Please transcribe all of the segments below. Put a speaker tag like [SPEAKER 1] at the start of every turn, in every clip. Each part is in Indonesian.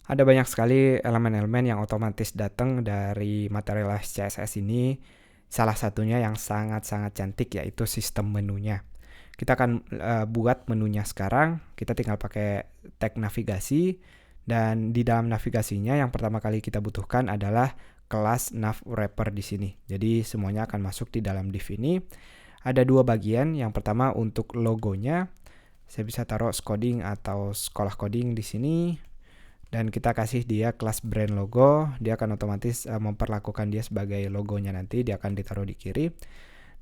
[SPEAKER 1] Ada banyak sekali elemen-elemen yang otomatis datang dari Materialize CSS ini. Salah satunya yang sangat-sangat cantik yaitu sistem menunya. Kita akan buat menunya sekarang. Kita tinggal pakai tag navigasi, dan di dalam navigasinya yang pertama kali kita butuhkan adalah kelas nav wrapper di sini. Jadi semuanya akan masuk di dalam div ini. Ada dua bagian. Yang pertama untuk logonya. Saya bisa taruh Scoding atau sekolah coding di sini. Dan kita kasih dia kelas brand logo. Dia akan otomatis memperlakukan dia sebagai logonya nanti. Dia akan ditaruh di kiri.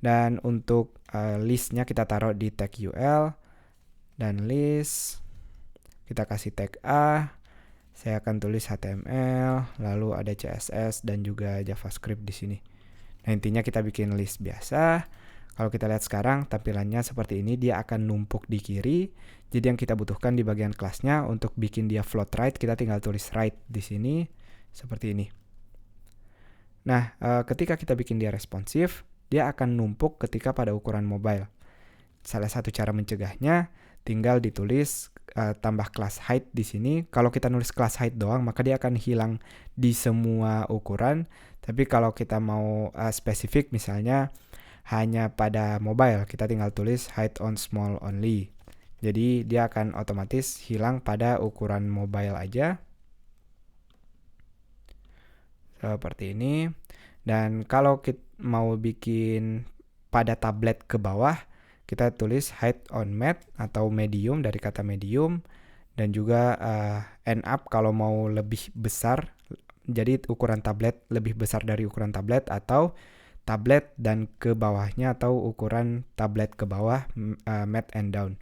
[SPEAKER 1] Dan untuk listnya kita taruh di tag UL. Dan list. Kita kasih tag A. Saya akan tulis HTML. Lalu ada CSS dan juga JavaScript di sini. Nah, intinya kita bikin list biasa. Kalau kita lihat sekarang tampilannya seperti ini, dia akan numpuk di kiri. Jadi yang kita butuhkan di bagian kelasnya untuk bikin dia float right, kita tinggal tulis right di sini seperti ini. Nah, ketika kita bikin dia responsif, dia akan numpuk ketika pada ukuran mobile. Salah satu cara mencegahnya tinggal ditulis tambah class height di sini. Kalau kita nulis class height doang, maka dia akan hilang di semua ukuran. Tapi kalau kita mau spesifik, misalnya hanya pada mobile, kita tinggal tulis height on small only. Jadi dia akan otomatis hilang pada ukuran mobile aja. Seperti ini. Dan kalau kita mau bikin pada tablet ke bawah, kita tulis height on mat atau medium dari kata medium. Dan juga end up kalau mau lebih besar, jadi ukuran tablet lebih besar dari ukuran tablet, atau tablet dan ke bawahnya atau ukuran tablet ke bawah, mat and down.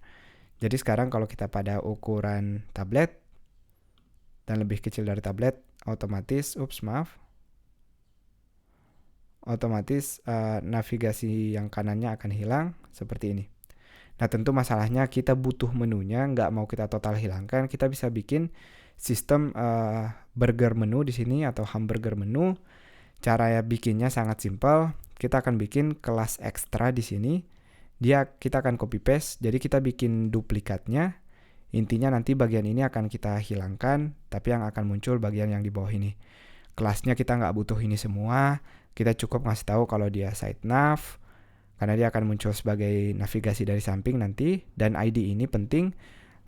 [SPEAKER 1] Jadi sekarang kalau kita pada ukuran tablet dan lebih kecil dari tablet, otomatis navigasi yang kanannya akan hilang seperti ini. Nah, tentu masalahnya kita butuh menunya, nggak mau kita total hilangkan. Kita bisa bikin sistem burger menu di sini atau hamburger menu. Cara bikinnya sangat simpel. Kita akan bikin kelas ekstra di sini. Kita akan copy paste. Jadi kita bikin duplikatnya. Intinya nanti bagian ini akan kita hilangkan, tapi yang akan muncul bagian yang di bawah ini. Kelasnya kita nggak butuh ini semua. Kita cukup ngasih tahu kalau dia site nav, karena dia akan muncul sebagai navigasi dari samping nanti. Dan ID ini penting.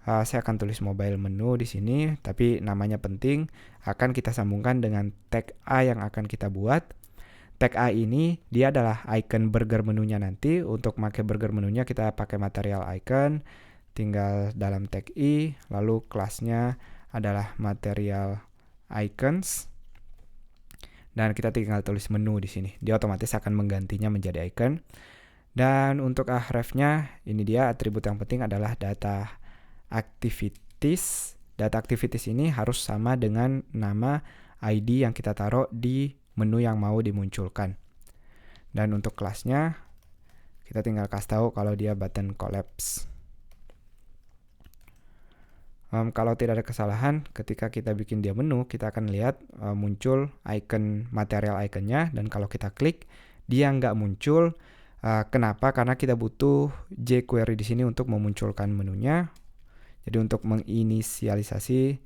[SPEAKER 1] Saya akan tulis mobile menu di sini, tapi namanya penting. Akan kita sambungkan dengan tag A yang akan kita buat. Tag A ini dia adalah icon burger menunya nanti. Untuk pakai burger menunya kita pakai material icon. Tinggal dalam tag I, lalu kelasnya adalah material icons. Dan kita tinggal tulis menu di sini. Dia otomatis akan menggantinya menjadi icon. Dan untuk hrefnya, ini dia atribut yang penting adalah data activities. Data activities ini harus sama dengan nama ID yang kita taruh di menu yang mau dimunculkan. Dan untuk kelasnya, kita tinggal kasih tahu kalau dia button collapse. Kalau tidak ada kesalahan, ketika kita bikin dia menu, kita akan lihat muncul icon material iconnya. Dan kalau kita klik, dia nggak muncul. Kenapa? Karena kita butuh jQuery di sini untuk memunculkan menunya. Jadi untuk menginisialisasi,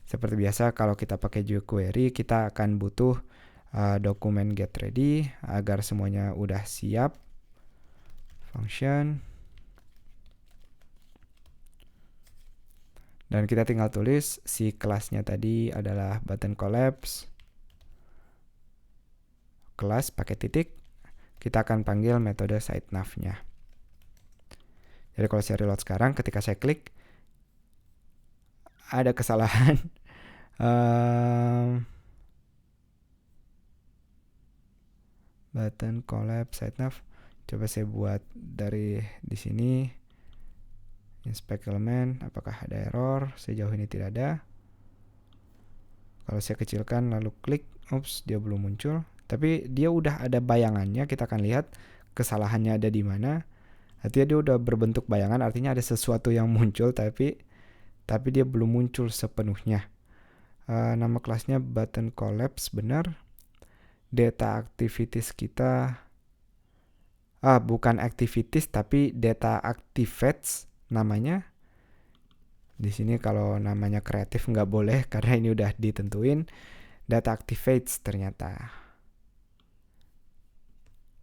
[SPEAKER 1] seperti biasa kalau kita pakai jQuery, kita akan butuh dokumen getReady agar semuanya udah siap. Function. Dan kita tinggal tulis si kelasnya tadi adalah button collapse. Kelas pakai titik. Kita akan panggil metode siteNav-nya. Jadi kalau saya reload sekarang, ketika saya klik, ada kesalahan. Button collapse siteNav. Coba saya buat dari di sini. Inspect element, apakah ada error? Sejauh ini tidak ada. Kalau saya kecilkan lalu klik, dia belum muncul. Tapi dia udah ada bayangannya, kita akan lihat kesalahannya ada di mana. Artinya dia udah berbentuk bayangan, artinya ada sesuatu yang muncul, tapi dia belum muncul sepenuhnya. Nama kelasnya button collapse, benar. Data activities kita, bukan activities tapi data activates namanya. Di sini kalau namanya kreatif nggak boleh karena ini udah ditentuin. Data activates ternyata.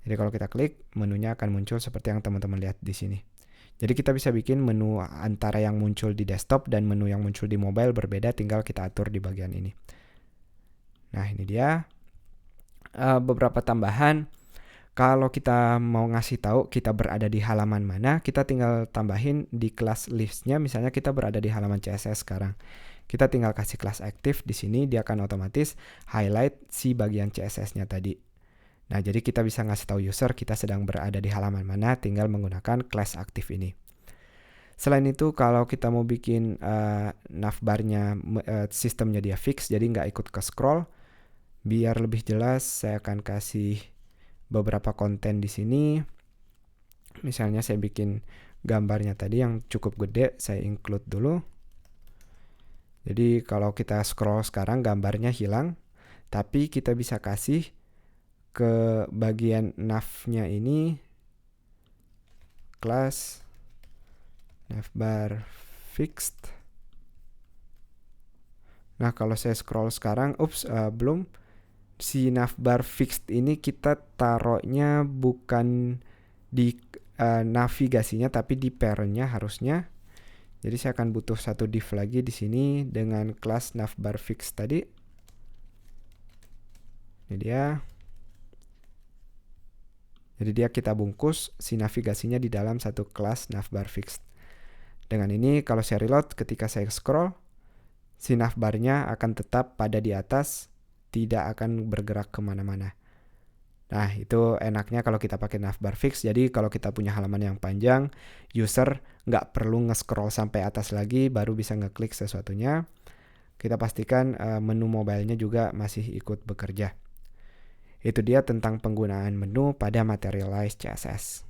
[SPEAKER 1] Jadi kalau kita klik, menunya akan muncul seperti yang teman-teman lihat di sini. Jadi kita bisa bikin menu antara yang muncul di desktop dan menu yang muncul di mobile berbeda, tinggal kita atur di bagian ini. Nah, ini dia beberapa tambahan. Kalau kita mau ngasih tahu kita berada di halaman mana, kita tinggal tambahin di kelas listnya. Misalnya kita berada di halaman CSS sekarang. Kita tinggal kasih kelas aktif di sini, dia akan otomatis highlight si bagian CSS-nya tadi. Nah, jadi kita bisa ngasih tahu user kita sedang berada di halaman mana, tinggal menggunakan kelas aktif ini. Selain itu, kalau kita mau bikin navbarnya sistemnya dia fix, jadi nggak ikut ke scroll, biar lebih jelas, saya akan kasih beberapa konten di sini. Misalnya saya bikin gambarnya tadi yang cukup gede, saya include dulu. Jadi kalau kita scroll sekarang gambarnya hilang, tapi kita bisa kasih ke bagian nav-nya ini class navbar fixed. Nah, kalau saya scroll sekarang, belum. Si navbar fixed ini kita taruhnya bukan di navigasinya tapi di parent-nya harusnya. Jadi saya akan butuh satu div lagi di sini dengan kelas navbar fixed tadi. Ini dia. Jadi dia kita bungkus si navigasinya di dalam satu kelas navbar fixed. Dengan ini kalau saya reload, ketika saya scroll, si navbarnya akan tetap pada di atas, tidak akan bergerak kemana-mana. Nah, itu enaknya kalau kita pakai navbar fix. Jadi kalau kita punya halaman yang panjang, user nggak perlu nge-scroll sampai atas lagi baru bisa ngeklik sesuatunya. Kita pastikan menu mobilenya juga masih ikut bekerja. Itu dia tentang penggunaan menu pada Materialize CSS.